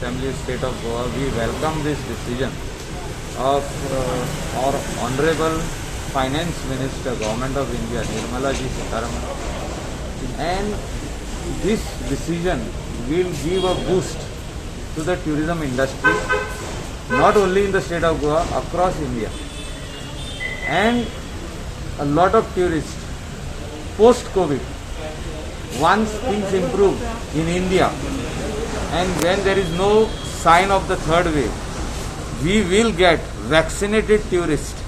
Assembly State of Goa, we welcome this decision of our Honorable Finance Minister, Government of India, Nirmala Ji Sitharaman. And this decision will give a boost to the tourism industry, not only in the state of Goa, across India. And a lot of tourists, post-COVID, once things improve in India and when there is no sign of the third wave, we will get vaccinated tourists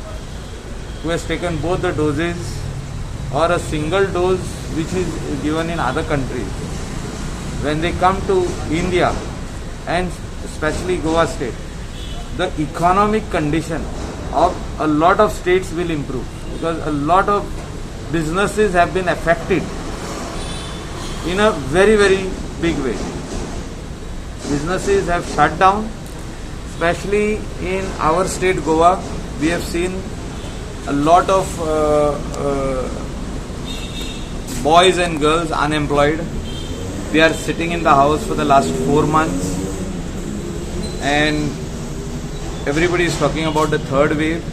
who has taken both the doses or a single dose which is given in other countries. When they come to India and especially Goa state, the economic condition of a lot of states will improve because a lot of businesses have been affected in a very, very big way. Businesses have shut down, especially in our state Goa. We have seen a lot of boys and girls unemployed. They are sitting in the house for the last 4 months and everybody is talking about the third wave.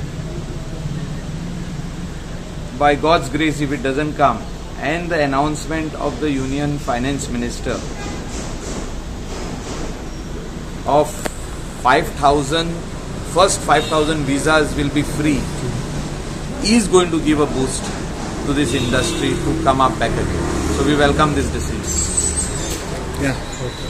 By God's grace, if it doesn't come, and the announcement of the Union Finance Minister of 5,000, first 5,000 visas will be free, is going to give a boost to this industry to come up back again. So we welcome this decision. Yeah. Okay.